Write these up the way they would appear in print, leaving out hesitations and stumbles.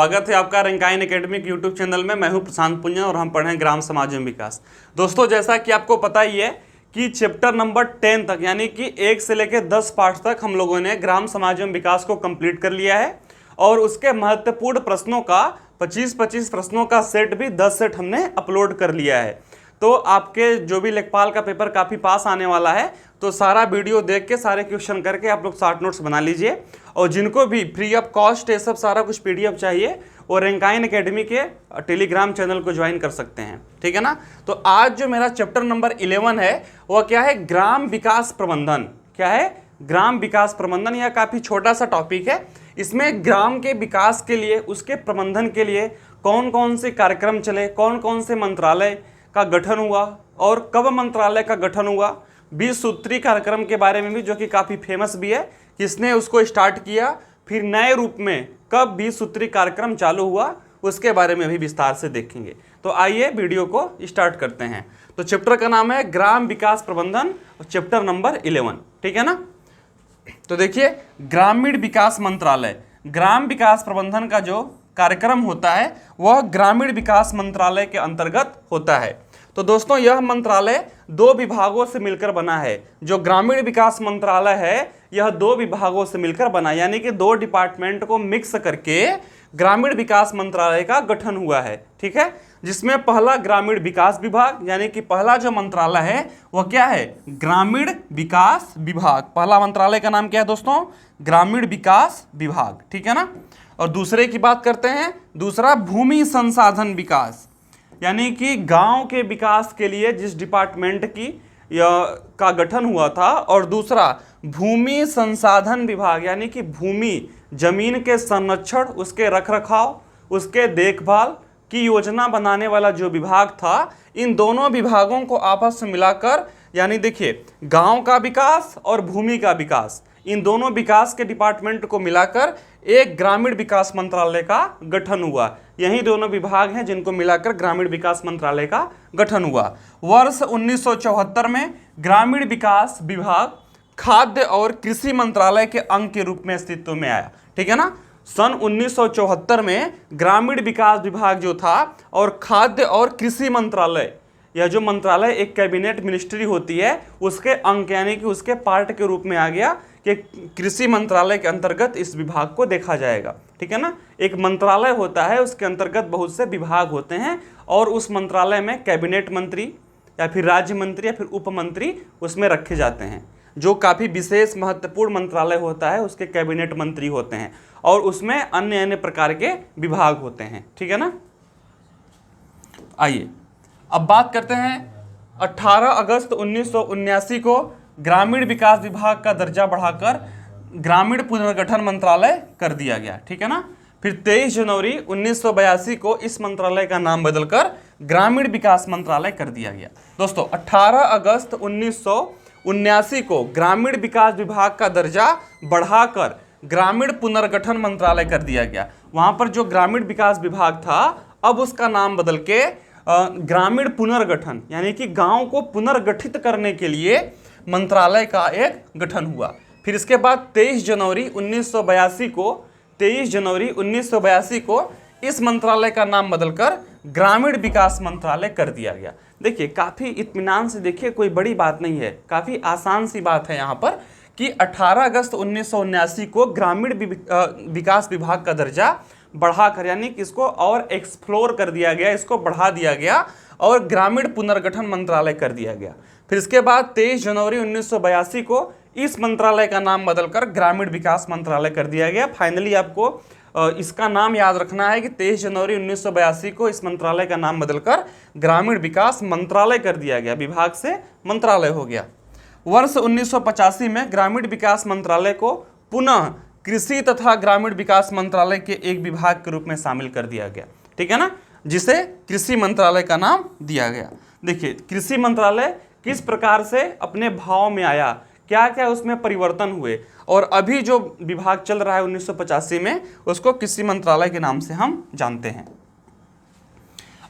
स्वागत है आपका रंकायन एकेडमिक यूट्यूब चैनल में। मैं हूं प्रशांत पुंजा और हम पढ़ रहे हैं ग्राम समाज एवं विकास। दोस्तों, जैसा कि आपको पता ही है कि चैप्टर नंबर 10 तक यानी कि 1 से लेकर 10 पार्ट तक हम लोगों ने ग्राम समाज एवं विकास को कंप्लीट कर लिया है और उसके महत्वपूर्ण प्रश्नों का 25-25 प्रश्नों का सेट भी 10 सेट हमने अपलोड कर लिया है। तो आपके जो भी लेखपाल का पेपर काफ़ी पास आने वाला है, तो सारा वीडियो देख के सारे क्वेश्चन करके आप लोग शॉर्ट नोट्स बना लीजिए। और जिनको भी फ्री ऑफ कॉस्ट ये सब सारा कुछ PDF चाहिए वो रंकायन एकेडमी के टेलीग्राम चैनल को ज्वाइन कर सकते हैं, ठीक है ना। तो आज जो मेरा चैप्टर नंबर 11 है वह क्या है, ग्राम विकास प्रबंधन। क्या है, ग्राम विकास प्रबंधन। यह काफ़ी छोटा सा टॉपिक है। इसमें ग्राम के विकास के लिए, उसके प्रबंधन के लिए कौन कौन से कार्यक्रम चले, कौन कौन से मंत्रालय का गठन हुआ और कब मंत्रालय का गठन हुआ, 20 सूत्री कार्यक्रम के बारे में भी, जो कि काफ़ी फेमस भी है, किसने उसको स्टार्ट किया, फिर नए रूप में कब 20 सूत्री कार्यक्रम चालू हुआ, उसके बारे में भी विस्तार से देखेंगे। तो आइए वीडियो को स्टार्ट करते हैं। तो चैप्टर का नाम है ग्राम विकास प्रबंधन और चैप्टर नंबर 11, ठीक है ना। तो देखिए, ग्रामीण विकास मंत्रालय, ग्राम विकास प्रबंधन का जो कार्यक्रम होता है वह ग्रामीण विकास मंत्रालय के अंतर्गत होता है। तो दोस्तों, यह मंत्रालय 2 विभागों से मिलकर बना है। जो ग्रामीण विकास मंत्रालय है यह 2 विभागों से मिलकर बना, यानी कि 2 डिपार्टमेंट को मिक्स करके ग्रामीण विकास मंत्रालय का गठन हुआ है, ठीक है। जिसमें पहला ग्रामीण विकास विभाग, यानी कि पहला जो मंत्रालय है वह क्या है, ग्रामीण विकास विभाग। पहला मंत्रालय का नाम क्या है दोस्तों, ग्रामीण विकास विभाग, ठीक है ना। और दूसरे की बात करते हैं, दूसरा भूमि संसाधन विकास, यानी कि गांव के विकास के लिए जिस डिपार्टमेंट की का गठन हुआ था। और दूसरा भूमि संसाधन विभाग, यानी कि भूमि, जमीन के संरक्षण, उसके रखरखाव, उसके देखभाल की योजना बनाने वाला जो विभाग था, इन दोनों विभागों को आपस में मिलाकर, यानी देखिए गांव का विकास और भूमि का विकास, इन दोनों विकास के डिपार्टमेंट को मिलाकर एक ग्रामीण विकास मंत्रालय का गठन हुआ। यही दोनों विभाग हैं जिनको मिलाकर ग्रामीण विकास मंत्रालय का गठन हुआ। वर्ष 1974 में ग्रामीण विकास विभाग खाद्य और कृषि मंत्रालय के अंग के रूप में अस्तित्व में आया, ठीक है ना। सन 1974 में ग्रामीण विकास विभाग जो था और खाद्य और कृषि मंत्रालय, यह जो मंत्रालय एक कैबिनेट मिनिस्ट्री होती है उसके अंग, यानी कि उसके पार्ट के रूप में आ गया कि कृषि मंत्रालय के अंतर्गत इस विभाग को देखा जाएगा, ठीक है ना। एक मंत्रालय होता है, उसके अंतर्गत बहुत से विभाग होते हैं और उस मंत्रालय में कैबिनेट मंत्री या फिर राज्य मंत्री या फिर उप मंत्री उसमें रखे जाते हैं। जो काफ़ी विशेष महत्वपूर्ण मंत्रालय होता है उसके कैबिनेट मंत्री होते हैं और उसमें अन्य अन्य प्रकार के विभाग होते हैं, ठीक है ना। आइए अब बात करते हैं, 18 अगस्त 1979 को ग्रामीण विकास विभाग का दर्जा बढ़ाकर ग्रामीण पुनर्गठन मंत्रालय कर दिया गया, ठीक है ना। फिर 23 जनवरी 1982 को इस मंत्रालय का नाम बदलकर ग्रामीण विकास मंत्रालय कर दिया गया। दोस्तों, 18 अगस्त 1979 को ग्रामीण विकास विभाग का दर्जा बढ़ाकर ग्रामीण पुनर्गठन मंत्रालय कर दिया गया। वहां पर जो ग्रामीण विकास विभाग था अब उसका नाम बदल के ग्रामीण पुनर्गठन, यानी कि गांव को पुनर्गठित करने के लिए मंत्रालय का एक गठन हुआ। फिर इसके बाद 23 जनवरी 1982 को इस मंत्रालय का नाम बदलकर ग्रामीण विकास मंत्रालय कर दिया गया। देखिए, काफ़ी इत्मीनान से देखिए, कोई बड़ी बात नहीं है, काफ़ी आसान सी बात है यहाँ पर कि 18 अगस्त 1979 को ग्रामीण विकास विभाग का दर्जा बढ़ाकर, यानी कि इसको और एक्सप्लोर कर दिया गया, इसको बढ़ा दिया गया और ग्रामीण पुनर्गठन मंत्रालय कर दिया गया। फिर इसके बाद 23 जनवरी 1982 को इस मंत्रालय का नाम बदलकर ग्रामीण विकास मंत्रालय कर दिया गया। फाइनली आपको इसका नाम याद रखना है कि 23 जनवरी 1982 को इस मंत्रालय का नाम बदलकर ग्रामीण विकास मंत्रालय कर दिया गया, विभाग से मंत्रालय हो गया। वर्ष 1985 में ग्रामीण विकास मंत्रालय को पुनः कृषि तथा ग्रामीण विकास मंत्रालय के एक विभाग के रूप में शामिल कर दिया गया, ठीक है ना, जिसे कृषि मंत्रालय का नाम दिया गया। देखिए, कृषि मंत्रालय किस प्रकार से अपने भाव में आया, क्या क्या उसमें परिवर्तन हुए, और अभी जो विभाग चल रहा है 1985 में उसको कृषि मंत्रालय के नाम से हम जानते हैं।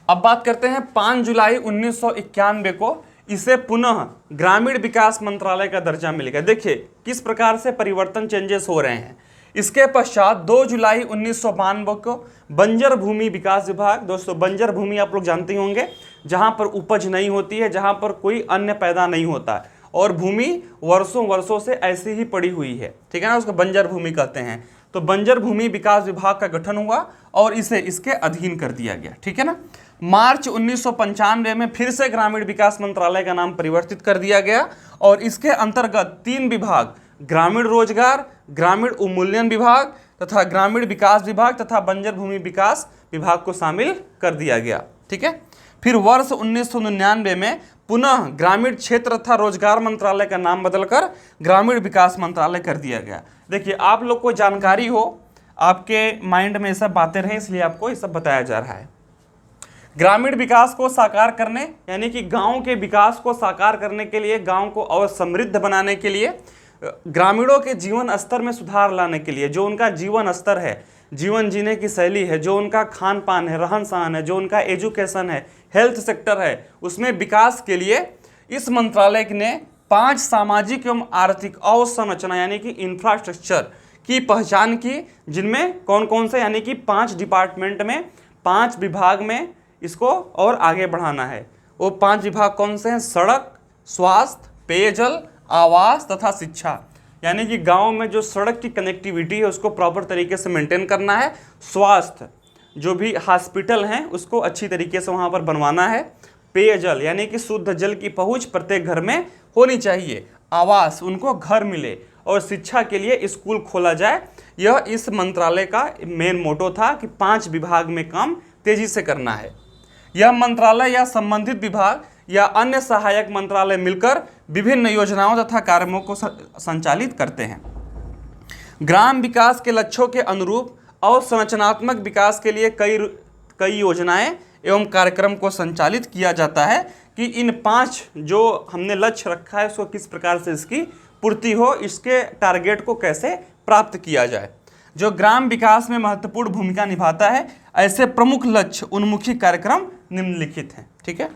अब बात करते हैं 5 जुलाई 1991 को इसे पुनः ग्रामीण विकास मंत्रालय का दर्जा मिल गया। देखिए किस प्रकार से परिवर्तन, चेंजेस हो रहे हैं। इसके पश्चात 2 जुलाई 1992 को बंजर भूमि विकास विभाग, दोस्तों बंजर भूमि आप लोग जानते होंगे, जहां पर उपज नहीं होती है, जहां पर कोई अन्य पैदा नहीं होता है और भूमि वर्षों वर्षों से ऐसी ही पड़ी हुई है, ठीक है ना, उसको बंजर भूमि कहते हैं। तो बंजर भूमि विकास विभाग का गठन हुआ और इसे इसके अधीन कर दिया गया, ठीक है ना। मार्च 1995 में फिर से ग्रामीण विकास मंत्रालय का नाम परिवर्तित कर दिया गया और इसके अंतर्गत 3 विभाग, ग्रामीण रोजगार, ग्रामीण उन्मूलन विभाग तथा ग्रामीण विकास विभाग तथा बंजर भूमि विकास विभाग को शामिल कर दिया गया, ठीक है। फिर वर्ष 1999 में पुनः ग्रामीण क्षेत्र तथा रोजगार मंत्रालय का नाम बदलकर ग्रामीण विकास मंत्रालय कर दिया गया। देखिए, आप लोग को जानकारी हो, आपके माइंड में ये सब बातें रहें, इसलिए आपको ये सब बताया जा रहा है। ग्रामीण विकास को साकार करने, यानी कि गांव के विकास को साकार करने के लिए, गांव को और समृद्ध बनाने के लिए, ग्रामीणों के जीवन स्तर में सुधार लाने के लिए, जो उनका जीवन स्तर है, जीवन जीने की शैली है, जो उनका खान पान है, रहन सहन है, जो उनका एजुकेशन है, हेल्थ सेक्टर है, उसमें विकास के लिए इस मंत्रालय ने 5 सामाजिक एवं आर्थिक अवसंरचना यानी कि इंफ्रास्ट्रक्चर की पहचान की, जिनमें कौन कौन से, यानी कि 5 डिपार्टमेंट में, 5 विभाग में इसको और आगे बढ़ाना है। वो 5 विभाग कौन से हैं? सड़क, स्वास्थ्य, पेयजल, आवास तथा शिक्षा। यानी कि गांव में जो सड़क की कनेक्टिविटी है उसको प्रॉपर तरीके से मेंटेन करना है। स्वास्थ्य, जो भी हॉस्पिटल हैं उसको अच्छी तरीके से वहाँ पर बनवाना है। पेयजल, यानी कि शुद्ध जल की पहुँच प्रत्येक घर में होनी चाहिए। आवास, उनको घर मिले। और शिक्षा के लिए स्कूल खोला जाए। यह इस मंत्रालय का मेन मोटो था कि 5 विभाग में काम तेजी से करना है। यह मंत्रालय या संबंधित विभाग या अन्य सहायक मंत्रालय मिलकर विभिन्न योजनाओं तथा कार्यक्रमों को संचालित करते हैं। ग्राम विकास के लक्ष्यों के अनुरूप और संरचनात्मक विकास के लिए कई योजनाएं एवं कार्यक्रम को संचालित किया जाता है कि इन 5 जो हमने लक्ष्य रखा है उसको किस प्रकार से इसकी पूर्ति हो, इसके टारगेट को कैसे प्राप्त किया जाए। जो ग्राम विकास में महत्वपूर्ण भूमिका निभाता है, ऐसे प्रमुख लक्ष्य उन्मुखी कार्यक्रम निम्नलिखित हैं, ठीक है।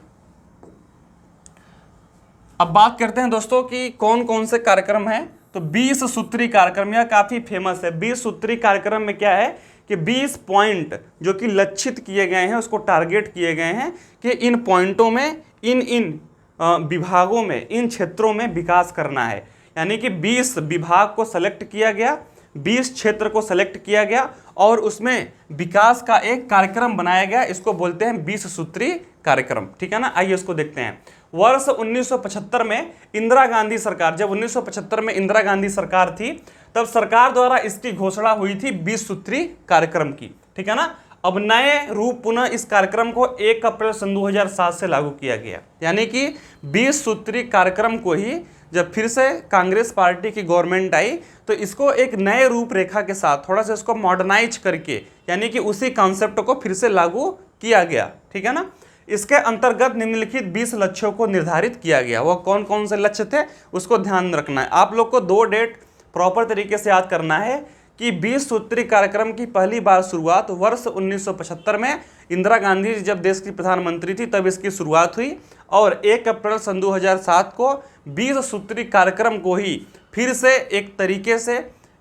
अब बात करते हैं दोस्तों कि कौन कौन से कार्यक्रम हैं। तो 20 सूत्री कार्यक्रम, यह काफी फेमस है। 20 सूत्री कार्यक्रम में क्या है कि 20 पॉइंट जो कि लक्षित किए गए हैं, उसको टारगेट किए गए हैं कि इन पॉइंटों में, इन विभागों में, इन क्षेत्रों में विकास करना है। यानी कि 20 विभाग को सेलेक्ट किया गया, 20 क्षेत्र को सेलेक्ट किया गया और उसमें विकास का एक कार्यक्रम बनाया गया। इसको बोलते हैं 20 सूत्री कार्यक्रम, ठीक है ना। आइए इसको देखते हैं। वर्ष 1975 में इंदिरा गांधी सरकार, जब 1975 में इंदिरा गांधी सरकार थी, तब सरकार द्वारा इसकी घोषणा हुई थी 20 सूत्री कार्यक्रम की, ठीक है ना। अब नए रूप पुनः इस कार्यक्रम को 1 अप्रैल सन 2007 से लागू किया गया। यानी कि 20 सूत्री कार्यक्रम को ही जब फिर से कांग्रेस पार्टी की गवर्नमेंट आई तो इसको एक नए रूपरेखा के साथ थोड़ा सा इसको मॉडर्नाइज करके, यानी कि उसी कॉन्सेप्ट को फिर से लागू किया गया, ठीक है ना। इसके अंतर्गत निम्नलिखित 20 लक्ष्यों को निर्धारित किया गया। वो कौन कौन से लक्ष्य थे उसको ध्यान रखना है। आप लोग को 2 डेट प्रॉपर तरीके से याद करना है कि 20 सूत्री कार्यक्रम की पहली बार शुरुआत वर्ष 1975 में इंदिरा गांधी जब देश की प्रधानमंत्री थी तब इसकी शुरुआत हुई और 1 अप्रैल सन 2007 को 20 सूत्री कार्यक्रम को ही फिर से एक तरीके से,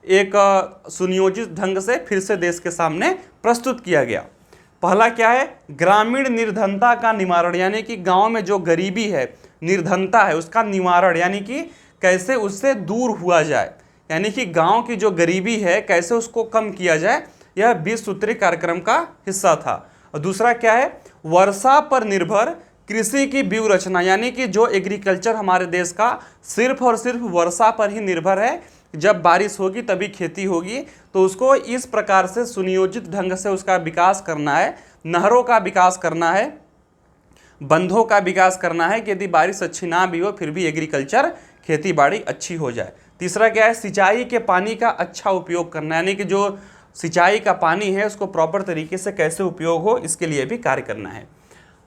एक सुनियोजित ढंग से फिर से देश के सामने प्रस्तुत किया गया। पहला क्या है? ग्रामीण निर्धनता का निवारण, यानी कि गांव में जो गरीबी है, निर्धनता है, उसका निवारण, यानी कि कैसे उससे दूर हुआ जाए, यानी कि गांव की जो गरीबी है कैसे उसको कम किया जाए, यह 20 सूत्री कार्यक्रम का हिस्सा था। और दूसरा क्या है? वर्षा पर निर्भर कृषि की व्यूह रचना, यानी कि जो एग्रीकल्चर हमारे देश का सिर्फ और सिर्फ वर्षा पर ही निर्भर है, जब बारिश होगी तभी खेती होगी, तो उसको इस प्रकार से सुनियोजित ढंग से उसका विकास करना है। नहरों का विकास करना है, बंधों का विकास करना है कि यदि बारिश अच्छी ना भी हो फिर भी एग्रीकल्चर खेती बाड़ी अच्छी हो जाए। तीसरा क्या है? सिंचाई के पानी का अच्छा उपयोग करना, यानी कि जो सिंचाई का पानी है उसको प्रॉपर तरीके से कैसे उपयोग हो, इसके लिए भी कार्य करना है।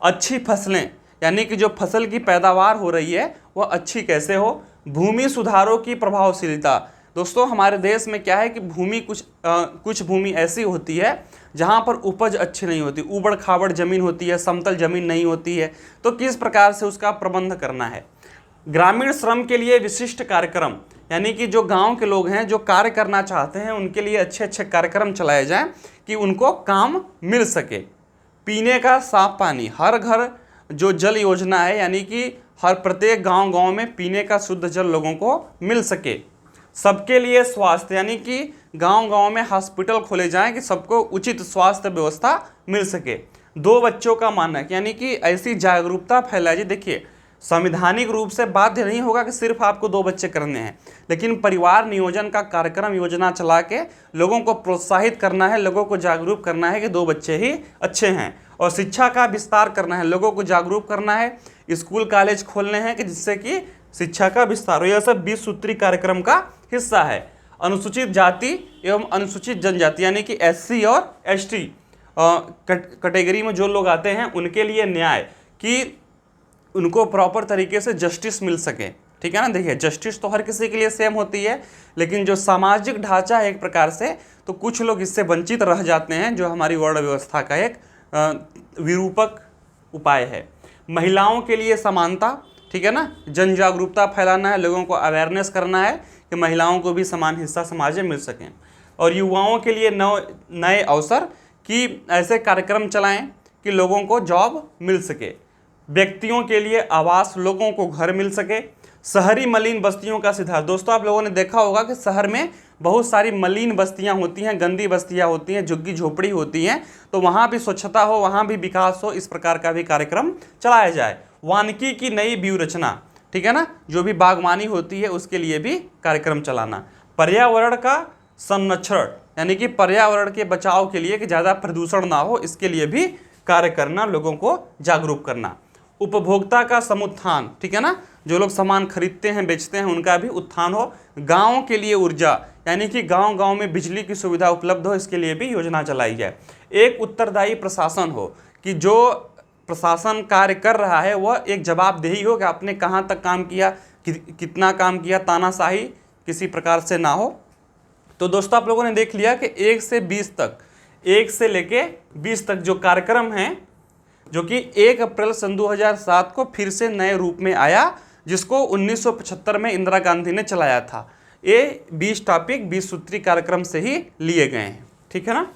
अच्छी फसलें, यानी कि जो फसल की पैदावार हो रही है वह अच्छी कैसे हो। भूमि सुधारों की प्रभावशीलता, दोस्तों हमारे देश में क्या है कि भूमि कुछ भूमि ऐसी होती है जहाँ पर उपज अच्छी नहीं होती, ऊबड़ खाबड़ जमीन होती है, समतल जमीन नहीं होती है, तो किस प्रकार से उसका प्रबंध करना है। ग्रामीण श्रम के लिए विशिष्ट कार्यक्रम, यानी कि जो गांव के लोग हैं जो कार्य करना चाहते हैं उनके लिए अच्छे अच्छे कार्यक्रम चलाए जाएं कि उनको काम मिल सके। पीने का साफ पानी, हर घर जो जल योजना है, यानी कि हर प्रत्येक गांव में पीने का शुद्ध जल लोगों को मिल सके। सबके लिए स्वास्थ्य, यानी कि गांव में हॉस्पिटल खोले जाएं कि सबको उचित स्वास्थ्य व्यवस्था मिल सके। 2 बच्चों का मानक, यानी कि ऐसी जागरूकता फैलाई। देखिए, संवैधानिक रूप से बाध्य नहीं होगा कि सिर्फ आपको 2 बच्चे करने हैं, लेकिन परिवार नियोजन का कार्यक्रम योजना चला के लोगों को प्रोत्साहित करना है, लोगों को जागरूक करना है कि 2 बच्चे ही अच्छे हैं। और शिक्षा का विस्तार करना है, लोगों को जागरूक करना है, स्कूल कॉलेज खोलने हैं कि जिससे कि शिक्षा का विस्तार हो। यह सब 20 सूत्री कार्यक्रम का हिस्सा है। अनुसूचित जाति एवं अनुसूचित जनजाति, यानी कि SC और ST कैटेगरी में जो लोग आते हैं उनके लिए न्याय, कि उनको प्रॉपर तरीके से जस्टिस मिल सके। ठीक है ना। देखिए, जस्टिस तो हर किसी के लिए सेम होती है, लेकिन जो सामाजिक ढांचा है एक प्रकार से, तो कुछ लोग इससे वंचित रह जाते हैं, जो हमारी वर्ण व्यवस्था का एक विरूपक उपाय है। महिलाओं के लिए समानता, ठीक है ना, जन जागरूकता फैलाना है, लोगों को अवेयरनेस करना है कि महिलाओं को भी समान हिस्सा समाज में मिल सकें। और युवाओं के लिए नए अवसर, कि ऐसे कार्यक्रम चलाएं कि लोगों को जॉब मिल सके। व्यक्तियों के लिए आवास, लोगों को घर मिल सके। शहरी मलिन बस्तियों का सुधार। दोस्तों, आप लोगों ने देखा होगा कि शहर में बहुत सारी मलिन बस्तियां होती हैं, गंदी बस्तियां होती हैं, झुग्गी झोपड़ी होती हैं, तो वहाँ भी स्वच्छता हो, वहाँ भी विकास हो, इस प्रकार का भी कार्यक्रम चलाया जाए। वानिकी की नई व्यू रचना, ठीक है ना, जो भी बागवानी होती है उसके लिए भी कार्यक्रम चलाना। पर्यावरण का संरक्षण, यानी कि पर्यावरण के बचाव के लिए कि ज़्यादा प्रदूषण ना हो, इसके लिए भी कार्य करना, लोगों को जागरूक करना। उपभोक्ता का समुत्थान, ठीक है ना, जो लोग सामान खरीदते हैं बेचते हैं उनका भी उत्थान हो। गाँव के लिए ऊर्जा, यानी कि गांव में बिजली की सुविधा उपलब्ध हो, इसके लिए भी योजना चलाई जाए। एक उत्तरदायी प्रशासन हो, कि जो प्रशासन कार्य कर रहा है वह एक जवाबदेही हो कि आपने कहाँ तक काम किया, कितना काम किया, तानाशाही किसी प्रकार से ना हो। तो दोस्तों, आप लोगों ने देख लिया कि 1 से 20 तक, 1 से लेके 20 तक जो कार्यक्रम हैं, जो कि 1 अप्रैल सन 2007 को फिर से नए रूप में आया, जिसको 1975 में इंदिरा गांधी ने चलाया था। ये 20 टॉपिक 20 सूत्री कार्यक्रम से ही लिए गए हैं। ठीक है ना।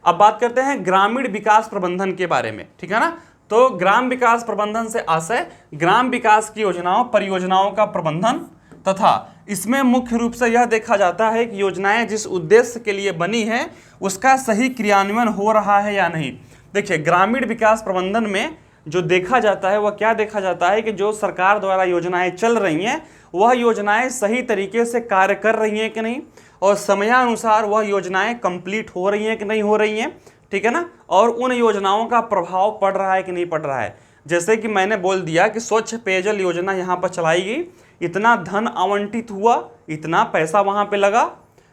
अब बात करते हैं ग्रामीण विकास प्रबंधन के बारे में। ठीक है ना। तो ग्राम विकास प्रबंधन से आशय ग्राम विकास की योजनाओं परियोजनाओं का प्रबंधन तथा इसमें मुख्य रूप से यह देखा जाता है कि योजनाएं जिस उद्देश्य के लिए बनी है उसका सही क्रियान्वयन हो रहा है या नहीं। देखिए, ग्रामीण विकास प्रबंधन में जो देखा जाता है वह क्या देखा जाता है कि जो सरकार द्वारा योजनाएं चल रही हैं वह योजनाएं सही तरीके से कार्य कर रही हैं कि नहीं, और समयानुसार वह योजनाएं कंप्लीट हो रही हैं कि नहीं हो रही हैं। ठीक है ना। और उन योजनाओं का प्रभाव पड़ रहा है कि नहीं पड़ रहा है। जैसे कि मैंने बोल दिया कि स्वच्छ पेयजल योजना यहाँ पर चलाई गई, इतना धन आवंटित हुआ, इतना पैसा वहाँ पे लगा,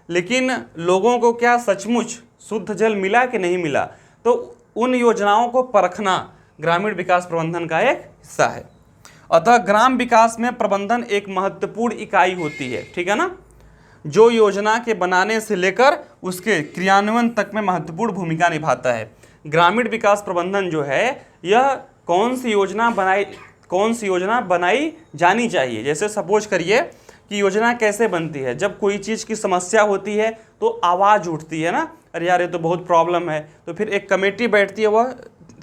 लेकिन लोगों को क्या सचमुच शुद्ध जल मिला कि नहीं मिला। तो उन योजनाओं को परखना ग्रामीण विकास प्रबंधन का एक हिस्सा है। अतः ग्राम विकास में प्रबंधन एक महत्वपूर्ण इकाई होती है। ठीक है ना, जो योजना के बनाने से लेकर उसके क्रियान्वयन तक में महत्वपूर्ण भूमिका निभाता है। ग्रामीण विकास प्रबंधन जो है यह कौन सी योजना बनाई जानी चाहिए। जैसे सपोज करिए कि योजना कैसे बनती है, जब कोई चीज़ की समस्या होती है तो आवाज़ उठती है ना, अरे यार ये तो बहुत प्रॉब्लम है, तो फिर एक कमेटी बैठती है, वह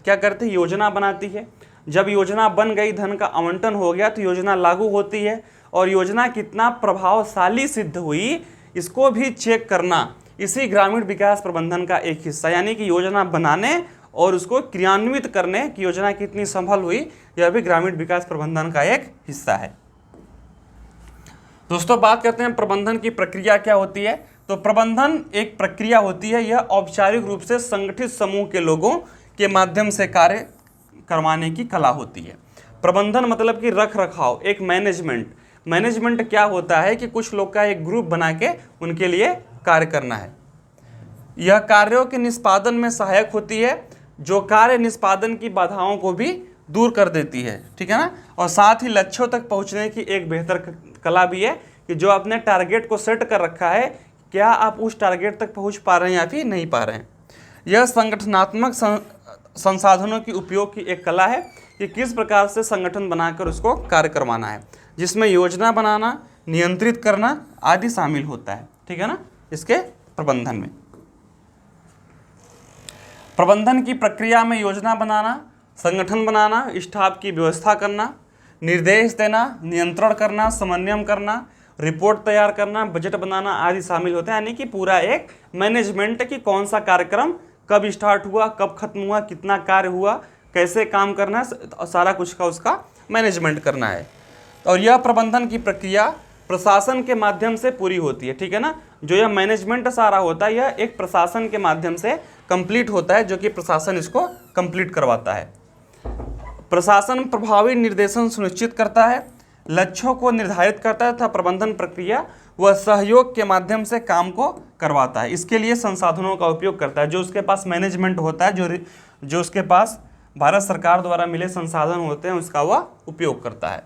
क्या करती है, योजना बनाती है। जब योजना बन गई, धन का आवंटन हो गया, तो योजना लागू होती है, और योजना कितना प्रभावशाली सिद्ध हुई इसको भी चेक करना इसी ग्रामीण विकास प्रबंधन का एक हिस्सा, यानी कि योजना बनाने और उसको क्रियान्वित करने की योजना कितनी सफल हुई, यह भी ग्रामीण विकास प्रबंधन का एक हिस्सा है। दोस्तों, बात करते हैं प्रबंधन की प्रक्रिया क्या होती है। तो प्रबंधन एक प्रक्रिया होती है, यह औपचारिक रूप से संगठित समूह के लोगों के माध्यम से कार्य करवाने की कला होती है। प्रबंधन मतलब कि रख रखाव, एक मैनेजमेंट क्या होता है कि कुछ लोग का एक ग्रुप बना के उनके लिए कार्य करना है। यह कार्यों के निष्पादन में सहायक होती है, जो कार्य निष्पादन की बाधाओं को भी दूर कर देती है। ठीक है ना। और साथ ही लक्ष्यों तक पहुंचने की एक बेहतर कला भी है कि जो आपने टारगेट को सेट कर रखा है, क्या आप उस टारगेट तक पहुंच पा रहे हैं या फिर नहीं पा रहे हैं। यह संगठनात्मक संसाधनों की उपयोग की एक कला है कि किस प्रकार से संगठन बनाकर उसको कार्य करवाना है, जिसमें योजना बनाना, नियंत्रित करना आदि शामिल होता है। ठीक है ना, इसके प्रबंधन में। प्रबंधन की प्रक्रिया में योजना बनाना, संगठन बनाना, स्टाफ की व्यवस्था करना, निर्देश देना, नियंत्रण करना, समन्वय करना, रिपोर्ट तैयार करना, बजट बनाना आदि शामिल होते हैं। यानी कि पूरा एक मैनेजमेंट कि कौन सा कार्यक्रम कब स्टार्ट हुआ, कब खत्म हुआ, कितना कार्य हुआ, कैसे काम करना है, सारा कुछ का उसका मैनेजमेंट करना है। और यह प्रबंधन की प्रक्रिया प्रशासन के माध्यम से पूरी होती है। ठीक है ना, जो यह मैनेजमेंट सारा होता है यह एक प्रशासन के माध्यम से कंप्लीट होता है, जो कि प्रशासन इसको कंप्लीट करवाता है। प्रशासन प्रभावी निर्देशन सुनिश्चित करता है, लक्ष्यों को निर्धारित करता है तथा प्रबंधन प्रक्रिया व सहयोग के माध्यम से काम को करवाता है। इसके लिए संसाधनों का उपयोग करता है, जो उसके पास मैनेजमेंट होता है, जो उसके पास भारत सरकार द्वारा मिले संसाधन होते हैं उसका वह उपयोग करता है।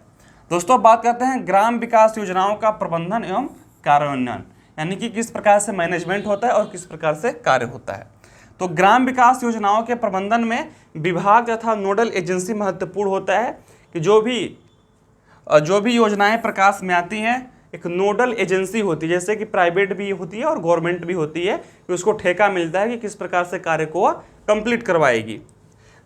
दोस्तों बात करते हैं ग्राम विकास योजनाओं का प्रबंधन एवं कार्यान्वयन, यानी कि किस प्रकार से मैनेजमेंट होता है और किस प्रकार से कार्य होता है। तो ग्राम विकास योजनाओं के प्रबंधन में विभाग तथा नोडल एजेंसी महत्वपूर्ण होता है कि जो भी योजनाएं प्रकाश में आती हैं एक नोडल एजेंसी होती है, जैसे कि प्राइवेट भी होती है और गवर्नमेंट भी होती है, कि उसको ठेका मिलता है कि किस प्रकार से कार्य को कंप्लीट करवाएगी,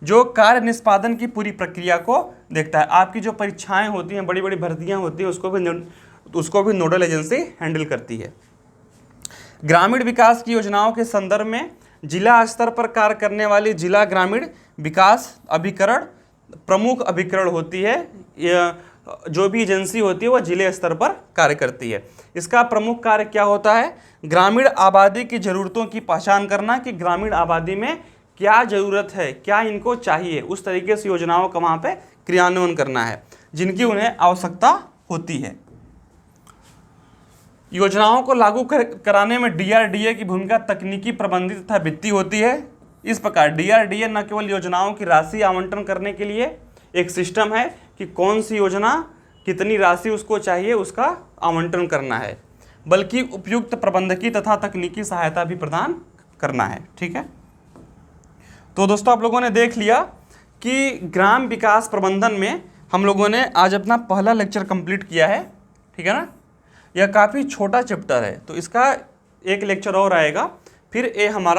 जो कार्य निष्पादन की पूरी प्रक्रिया को देखता है। आपकी जो परीक्षाएं होती हैं, बड़ी बड़ी भर्तियां होती हैं, उसको भी नोडल एजेंसी हैंडल करती है। ग्रामीण विकास की योजनाओं के संदर्भ में जिला स्तर पर कार्य करने वाली जिला ग्रामीण विकास अभिकरण प्रमुख अभिकरण होती है। जो भी एजेंसी होती है वह जिले स्तर पर कार्य करती है। इसका प्रमुख कार्य क्या होता है? ग्रामीण आबादी की ज़रूरतों की पहचान करना कि ग्रामीण आबादी में क्या ज़रूरत है, क्या इनको चाहिए, उस तरीके से योजनाओं का वहाँ पे क्रियान्वयन करना है जिनकी उन्हें आवश्यकता होती है। योजनाओं को लागू कराने में DRDA की भूमिका तकनीकी, प्रबंधित तथा वित्तीय होती है। इस प्रकार DRDA न केवल योजनाओं की राशि आवंटन करने के लिए एक सिस्टम है कि कौन सी योजना कितनी राशि उसको चाहिए उसका आवंटन करना है, बल्कि उपयुक्त प्रबंधकीय तथा तकनीकी सहायता भी प्रदान करना है। ठीक है, तो दोस्तों आप लोगों ने देख लिया कि ग्राम विकास प्रबंधन में हम लोगों ने आज अपना पहला लेक्चर कंप्लीट किया है। ठीक है ना, यह काफ़ी छोटा चैप्टर है, तो इसका एक लेक्चर और आएगा, फिर ये हमारा